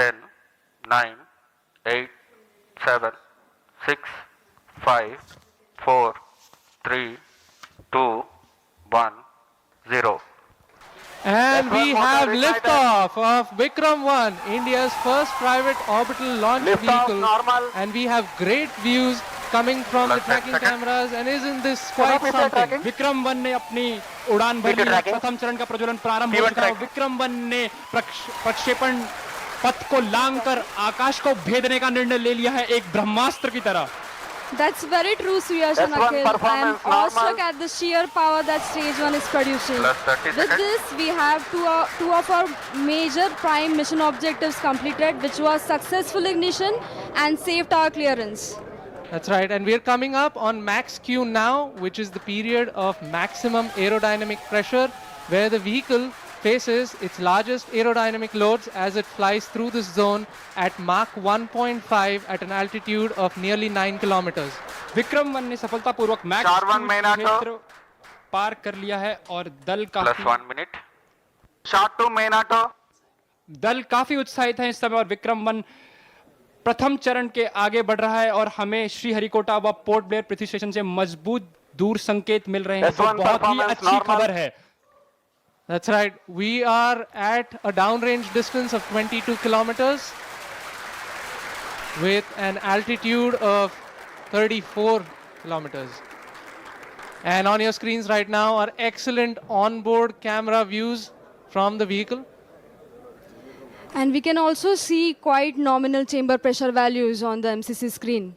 10, 9, 8, 7, 6, 5, 4, 3, 2, 1, 0. And F1 we motor have ignited. liftoff of Vikram 1, India's first private orbital launch Liftoff vehicle. normal. And we have great views coming from Plus the 10 tracking seconds. cameras. And isn't this quite Canopy something? tracking. Vikram one ने अपनी उड़ान भर ली है। tracking. प्रथम चरण का प्रज्वलन प्रारंभ हो P1 चुका है। track. विक्रम वन ने प्रक्षेपण पथ को लांघकर आकाश को भेदने का निर्णय ले लिया है, एक ब्रह्मास्त्र की तरह। That's very true, Suyash and F1 Akhil. I am performance awestruck normal. at the sheer power that stage 1 is producing. Plus 30 With seconds. this, we have two of our major prime mission objectives completed, which was successful ignition and safe tower clearance. That's right. And we're coming up on max Q now, which is the period of maximum aerodynamic pressure, where the vehicle faces its largest aerodynamic loads as it flies through this zone at Mach 1.5 at an altitude of nearly 9 kilometers. Vikram one ने सफलतापूर्वक max Star one main auto. क्षेत्र पार कर लिया है और Plus 1 minute. Short to main auto. दल काफी उत्साहित है इस समय और विक्रम वन प्रथम चरण के आगे बढ़ रहा है और हमें श्रीहरिकोटा व पोर्ट ब्लेयर पृथ्वी स्टेशन से मजबूत दूर संकेत मिल रहे हैं, जो S1 बहुत ही performance अच्छी normal. खबर है। That's right. We are at a downrange distance of 22 kilometers with an altitude of 34 kilometers. And on your screens right now are excellent onboard camera views from the vehicle. And we can also see quite nominal chamber pressure values on the MCC screen.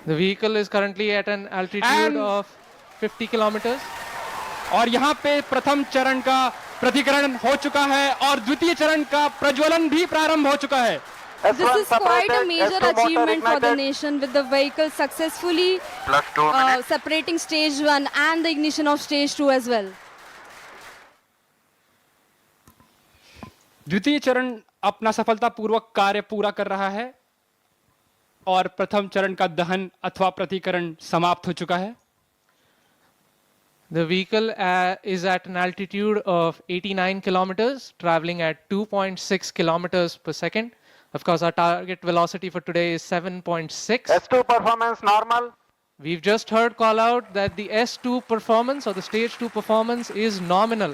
The vehicle is currently at an altitude And- of 50 kilometers. और यहाँ पे प्रथम चरण का प्रतिकरण हो चुका है और द्वितीय चरण का प्रज्वलन भी प्रारंभ हो चुका है। This S1 is quite a separated, major S2 motor achievement for the ignited. nation, with the vehicle successfully Plus 2 minutes. separating stage 1 and the ignition of stage 2 as well. द्वितीय चरण अपना सफलतापूर्वक कार्य पूरा कर रहा है और प्रथम चरण का दहन अथवा प्रतिकरण समाप्त हो चुका है। The vehicle is at an altitude of 89 kilometers, traveling at 2.6 kilometers per second. Of course, our target velocity for today is 7.6. S2 performance normal. We've just heard call out that the S2 performance or the stage 2 performance is nominal.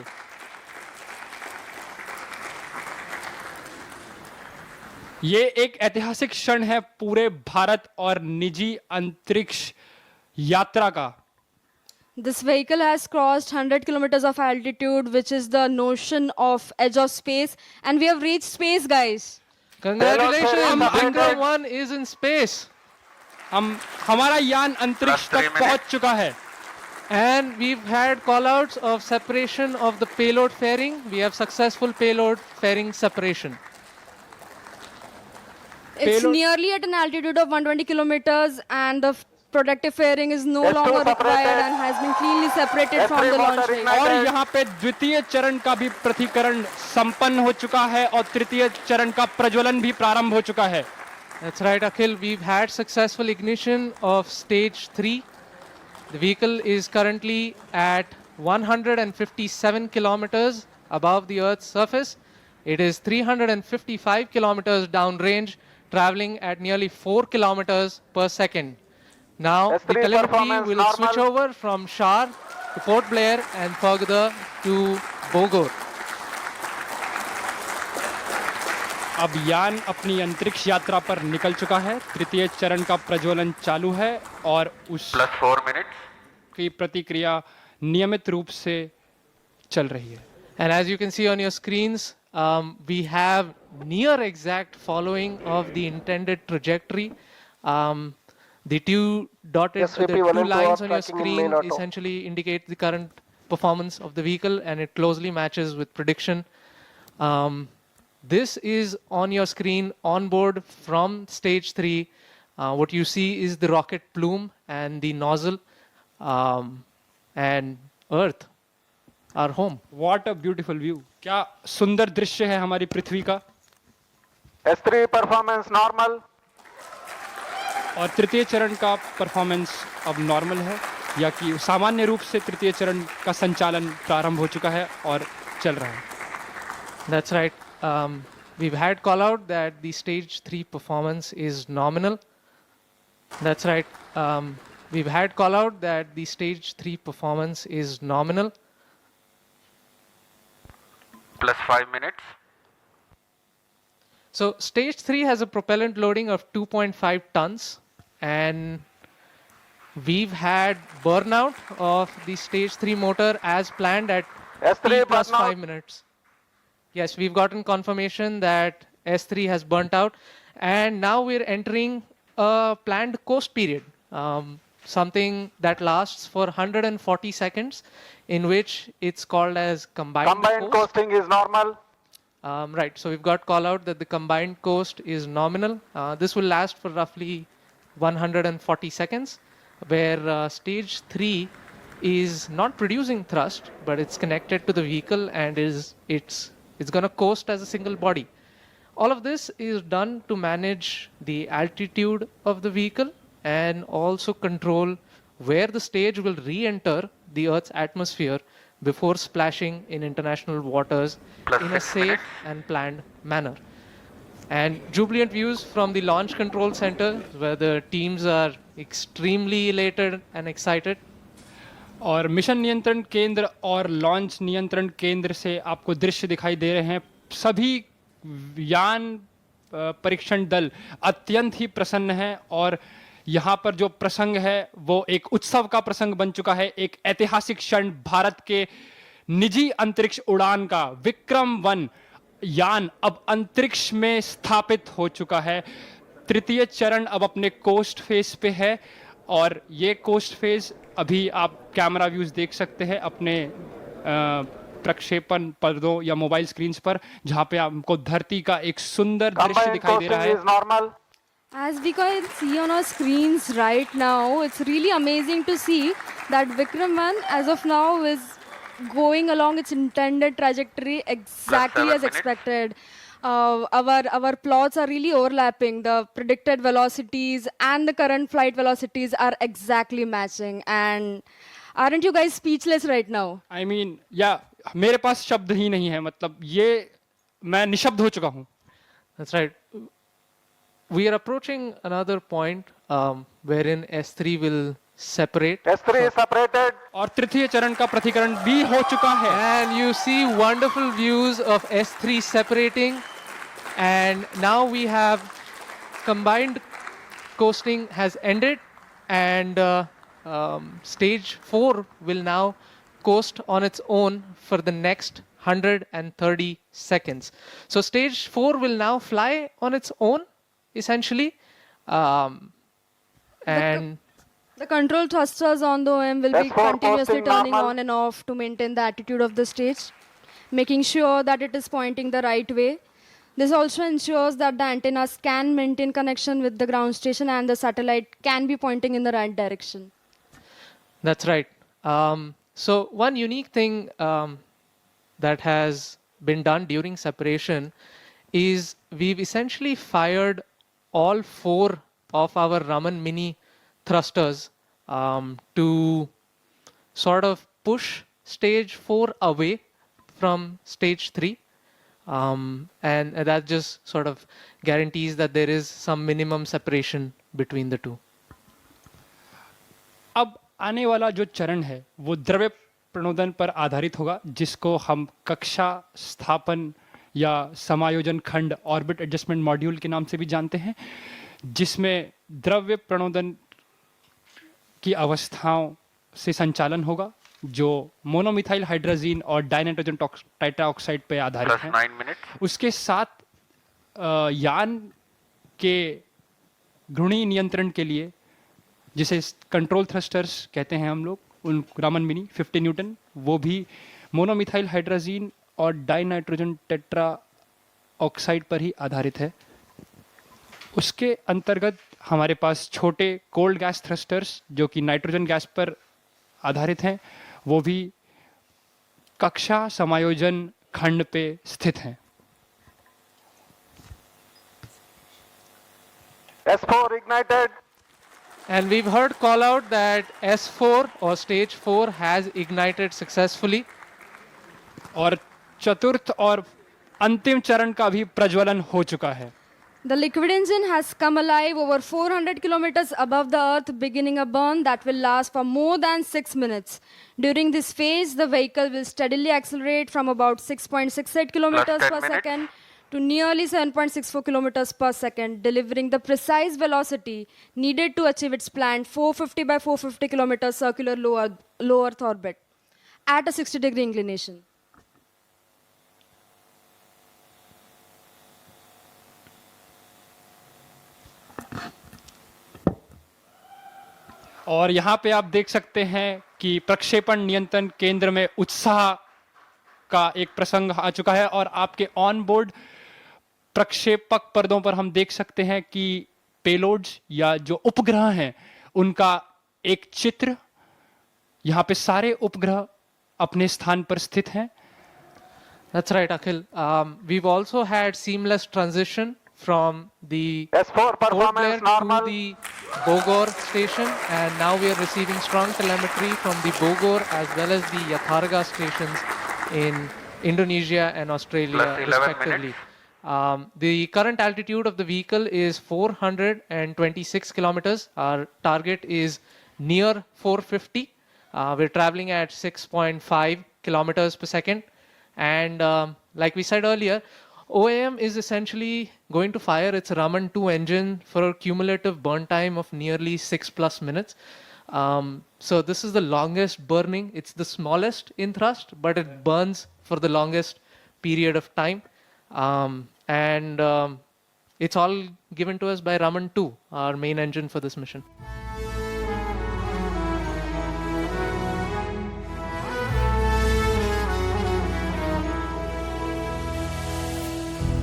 ये एक ऐतिहासिक क्षण है पूरे भारत और निजी अंतरिक्ष यात्रा का। This vehicle has crossed 100 kilometers of altitude, which is the notion of edge of space, and we have reached space, guys. Congratulations, Hello, sir. Vikram 1 is in space. हमारा यान अंतरिक्ष Plus 3 तक पहुंच चुका है। And we've had callouts of separation of the payload fairing. We have successful payload fairing separation. It's Payload- nearly at an altitude of 120 kilometers, and the protective fairing is no S2 longer required separated. and has been cleanly separated S3 from the launch motor vehicle. ignited. और यहाँ पे द्वितीय चरण का भी प्रतिकरण संपन्न हो चुका है और तृतीय चरण का प्रज्वलन भी प्रारंभ हो चुका है। That's right, Akhil. We've had successful ignition of stage 3. The vehicle is currently at 157 kilometers above the Earth's surface. It is 355 kilometers downrange, traveling at nearly 4 kilometers per second. Now, the S3 telemetry performance will normal. switch over from Shar to Port Blair and further to Bogor. अब यान अपनी अंतरिक्ष यात्रा पर निकल चुका है। तृतीय चरण का प्रज्वलन चालू है और उसकी Plus 4 minutes. प्रतिक्रिया नियमित रूप से चल रही है। And as you can see on your screens, we have near exact following of the intended trajectory. The two SVP the two Volume 2 lines are on your tracking in screen main auto. essentially indicate the current performance of the vehicle, and it closely matches with prediction. This is on your screen on board from stage 3. What you see is the rocket plume and the nozzle, and Earth, our home. What a beautiful view! क्या सुंदर दृश्य है हमारी पृथ्वी का। S3 performance normal. और तृतीय चरण का परफॉर्मेंस अब नॉर्मल है। या कि सामान्य रूप से तृतीय चरण का संचालन प्रारंभ हो चुका है और चल रहा है। That's right. We've had call out that the stage 3 performance is nominal. That's right. We've had call out that the stage 3 performance is nominal. Plus 5 minutes. So stage 3 has a propellant loading of 2.5 tons, and we've had burnout of the stage 3 motor as planned at S3 T plus burnout. 5 minutes. Yes, we've gotten confirmation that S3 has burnt out, and now we're entering a planned coast period, something that lasts for 140 seconds, in which it's called as combined Combined coast. coasting is normal. Right, so we've got call out that the combined coast is nominal. This will last for roughly 140 seconds, where stage 3 is not producing thrust, but it's connected to the vehicle and it's going to coast as a single body. All of this is done to manage the altitude of the vehicle and also control where the stage will re-enter the Earth's atmosphere before splashing in international waters Plus in a 6 safe minutes. and planned manner. And jubilant views from the Launch Control Center, where the teams are extremely elated and excited. और mission नियंत्रण केंद्र और launch नियंत्रण केंद्र से आपको दृश्य दिखाई दे रहे हैं। सभी यान परीक्षण दल अत्यंत ही प्रसन्न हैं और यहाँ पर जो प्रसंग है वो एक उत्सव का प्रसंग बन चुका है। एक ऐतिहासिक क्षण भारत के निजी अंतरिक्ष उड़ान का विक्रम-1 यान अब अंतरिक्ष में स्थापित हो चुका है। तृतीय चरण अब अपने कोस्ट फेज पे है और ये कोस्ट फेज अभी आप कैमरा व्यूज देख सकते हैं अपने प्रक्षेपण पर्दों या मोबाइल स्क्रीन्स पर, जहां पे आपको धरती का एक सुंदर दृश्य Combined दिखाई दे रहा coasting है। is normal. As we can see on our screens right now, it's really amazing to see that Vikram 1 as of now is going along its intended trajectory exactly 7 as minutes. expected. Our plots are really overlapping. The predicted velocities and the current flight velocities are exactly matching. And aren't you guys speechless right now? I mean, या मेरे पास शब्द ही नहीं है, मतलब ये मैं निशब्द हो चुका हूँ। That's right. We are approaching another point wherein S3 will separate. S3 is separated. और तृतीय चरण का प्रतिकरण भी हो चुका है। And you see wonderful views of S3 separating. And now we have combined coasting has ended, and stage 4 will now coast on its own for the next 130 seconds. So stage 4 will now fly on its own, essentially. And The control thrusters on the OM will be S4 continuously posting turning normal. on and off to maintain the attitude of the stage, making sure that it is pointing the right way. This also ensures that the antennas can maintain connection with the ground station and the satellite can be pointing in the right direction. That's right. So one unique thing that has been done during separation is we've essentially fired all 4 of our Raman Mini thrusters to sort of push stage 4 away from stage 3. And that just sort of guarantees that there is some minimum separation between the two. अब आने वाला जो चरण है वो द्रव्य प्रणोदन पर आधारित होगा, जिसको हम कक्षा स्थापन या समायोजन खंड ऑर्बिट एडजस्टमेंट मॉड्यूल के नाम से भी जानते हैं, जिसमें द्रव्य प्रणोदन की अवस्थाओं से संचालन होगा जो मोनोमिथाइल हाइड्रोजीन और डाइनाइट्रोजन टेट्राऑक्साइड पे आधारित Plus है। 9 minutes. उसके साथ यान के घूर्णी नियंत्रण के लिए, जिसे कंट्रोल थ्रस्टर्स कहते हैं हम लोग, उन रामन मिनी 50 न्यूटन, वो भी मोनोमिथाइल हाइड्रोजीन और डाइनाइट्रोजन टेट्रा ऑक्साइड पर ही आधारित है। उसके अंतर्गत हमारे पास छोटे कोल्ड गैस थ्रस्टर्स जो कि नाइट्रोजन गैस पर आधारित हैं, वो भी कक्षा समायोजन खंड पे स्थित हैं। S4 ignited. And we've heard call out that S4 or stage 4 has ignited successfully. और चतुर्थ और अंतिम चरण का भी प्रज्वलन हो चुका है. The liquid engine has come alive over 400 kilometers above the earth, beginning a burn that will last for more than 6 minutes. During this phase, the vehicle will steadily accelerate from about 6.68 kilometers Last 10 per minutes. second to nearly 7.64 kilometers per second, delivering the precise velocity needed to achieve its planned 450 by 450 kilometers circular low Earth orbit at a 60-degree inclination. और यहाँ पे आप देख सकते हैं कि प्रक्षेपण नियंत्रण केंद्र में उत्साह का एक प्रसंग आ चुका है और आपके ऑन बोर्ड प्रक्षेपक पर्दों पर हम देख सकते हैं कि पेलोड्स या जो उपग्रह हैं उनका एक चित्र. यहाँ पे सारे उपग्रह अपने स्थान पर स्थित हैं. That's right, Akhil. We've also had seamless transition from the S4 Port Blair performance to normal. the Bogor station, and now we are receiving strong telemetry from the Bogor as well as the Yatharga stations in Indonesia and Australia, Plus 11 respectively. The current altitude of the vehicle is 426 kilometers. Our target is near 450. We're traveling at 6.5 kilometers per second. And like we said earlier, OAM is essentially going to fire its Raman 2 engine for a cumulative burn time of nearly 6+ minutes. So this is the longest burning. It's the smallest in thrust, but it burns for the longest period of time. And it's all given to us by Raman 2, our main engine for this mission.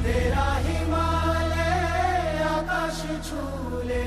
तेरा हिमालय आकाश छूले